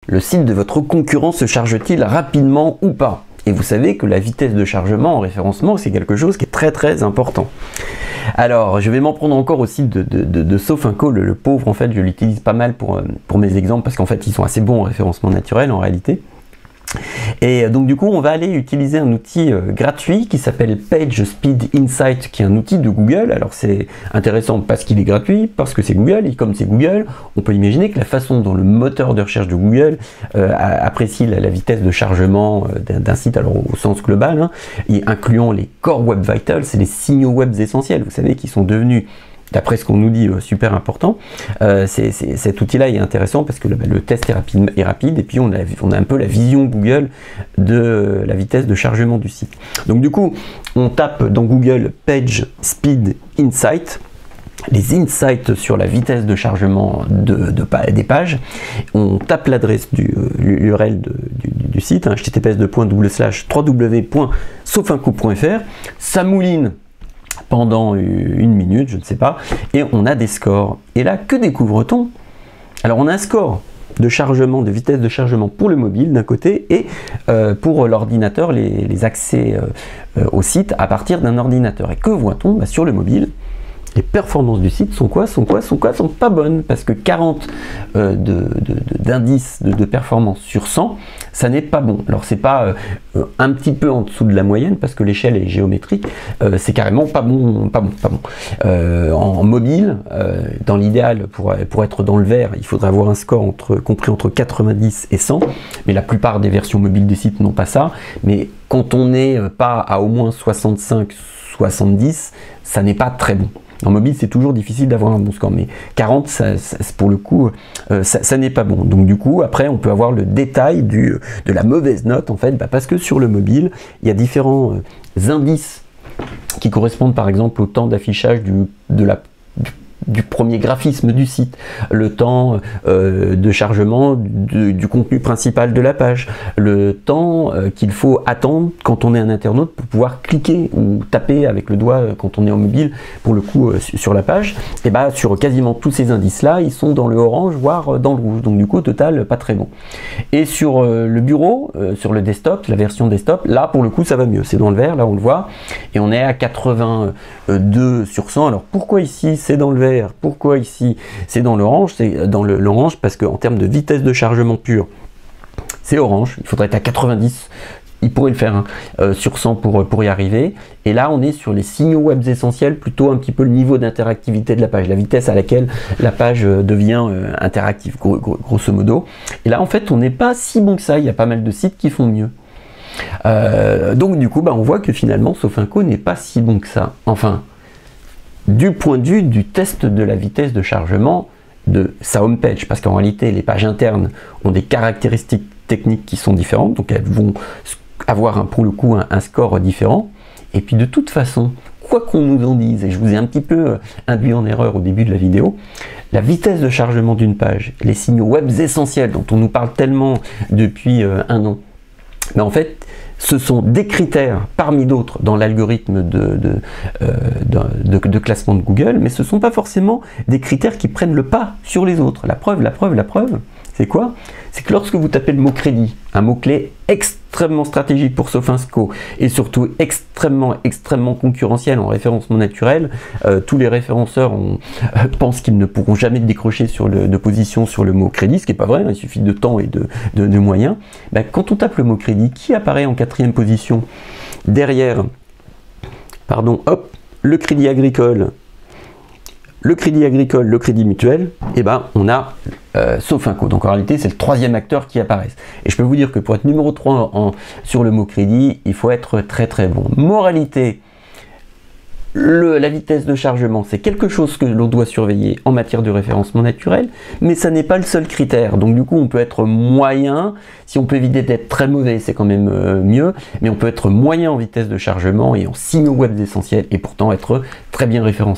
Le site de votre concurrent se charge-t-il rapidement ou pas? Et vous savez que la vitesse de chargement en référencement, c'est quelque chose qui est très très important. Alors, je vais m'en prendre encore au site de Sofinco, le pauvre, en fait, je l'utilise pas mal pour mes exemples, parce qu'en fait, ils sont assez bons en référencement naturel, en réalité. Et donc du coup, on va aller utiliser un outil gratuit qui s'appelle PageSpeed Insight, qui est un outil de Google. Alors c'est intéressant parce qu'il est gratuit, parce que c'est Google, et comme c'est Google, on peut imaginer que la façon dont le moteur de recherche de Google apprécie la vitesse de chargement d'un site, alors au sens global, hein, et incluant les Core Web Vitals, c'est les signaux web essentiels, vous savez, qui sont devenus, d'après ce qu'on nous dit, super important. Cet outil-là est intéressant parce que le test est rapide et puis on a un peu la vision Google de la vitesse de chargement du site. Donc du coup, on tape dans Google PageSpeed Insight, les insights sur la vitesse de chargement des pages. On tape l'adresse l'URL du site, hein, https://www.sofinco.fr. Ça mouline pendant une minute, je ne sais pas, et on a des scores. Et là, que découvre-t-on? Alors on a un score de chargement, de vitesse de chargement pour le mobile d'un côté, et pour l'ordinateur, les accès au site à partir d'un ordinateur. Et que voit-on? Sur le mobile, les performances du site sont quoi? Sont pas bonnes, parce que 40 d'indices de performance sur 100, ça n'est pas bon. Alors c'est pas un petit peu en dessous de la moyenne, parce que l'échelle est géométrique, c'est carrément pas bon. En mobile, dans l'idéal, pour être dans le vert, il faudrait avoir un score compris entre 90 et 100, mais la plupart des versions mobiles des sites n'ont pas ça. Mais quand on n'est pas à au moins 65-70, ça n'est pas très bon. En mobile, c'est toujours difficile d'avoir un bon score, mais 40, pour le coup, ça n'est pas bon. Donc du coup, après, on peut avoir le détail de la mauvaise note, en fait, parce que sur le mobile, il y a différents indices qui correspondent, par exemple, au temps d'affichage du premier graphisme du site, le temps de chargement du contenu principal de la page, le temps qu'il faut attendre quand on est un internaute pour pouvoir cliquer ou taper avec le doigt quand on est en mobile, pour le coup, sur la page. Et sur quasiment tous ces indices-là, ils sont dans le orange, voire dans le rouge. Donc du coup, au total, pas très bon. Et sur le bureau, sur le desktop, la version desktop, là, pour le coup, ça va mieux. C'est dans le vert, là, on le voit. Et on est à 82 sur 100. Alors pourquoi ici, c'est dans le vert? Pourquoi ici c'est dans l'orange? C'est dans l'orange parce qu'en termes de vitesse de chargement pure, c'est orange. Il faudrait être à 90, il pourrait le faire sur 100 pour y arriver. Et là, on est sur les signaux web essentiels, plutôt un petit peu le niveau d'interactivité de la page, la vitesse à laquelle la page devient interactive, grosso modo. Et là, en fait, on n'est pas si bon que ça. Il y a pas mal de sites qui font mieux. Donc du coup, on voit que finalement, Sofinco n'est pas si bon que ça. Enfin, du point de vue du test de la vitesse de chargement de sa homepage, parce qu'en réalité, les pages internes ont des caractéristiques techniques qui sont différentes, donc elles vont avoir pour le coup un score différent. Et puis de toute façon, quoi qu'on nous en dise, et je vous ai un petit peu induit en erreur au début de la vidéo, la vitesse de chargement d'une page, les signaux web essentiels dont on nous parle tellement depuis un an, en fait, ce sont des critères parmi d'autres dans l'algorithme de classement de Google, mais ce ne sont pas forcément des critères qui prennent le pas sur les autres. La preuve, c'est quoi? C'est que lorsque vous tapez le mot crédit, un mot-clé extrêmement stratégique pour Sofinco et surtout extrêmement concurrentiel en référencement naturel, tous les référenceurs pensent qu'ils ne pourront jamais décrocher de position sur le mot crédit, ce qui n'est pas vrai, hein, il suffit de temps et de moyens. Quand on tape le mot crédit, qui apparaît en 4e position derrière, le crédit agricole, le crédit mutuel, on a Sofinco. Donc en réalité, c'est le 3e acteur qui apparaît. Et je peux vous dire que pour être numéro 3 sur le mot crédit, il faut être très très bon. Moralité, la vitesse de chargement, c'est quelque chose que l'on doit surveiller en matière de référencement naturel, mais ça n'est pas le seul critère. Donc du coup, on peut être moyen. Si on peut éviter d'être très mauvais, c'est quand même mieux, mais on peut être moyen en vitesse de chargement et en signaux web essentiels et pourtant être très bien référencé.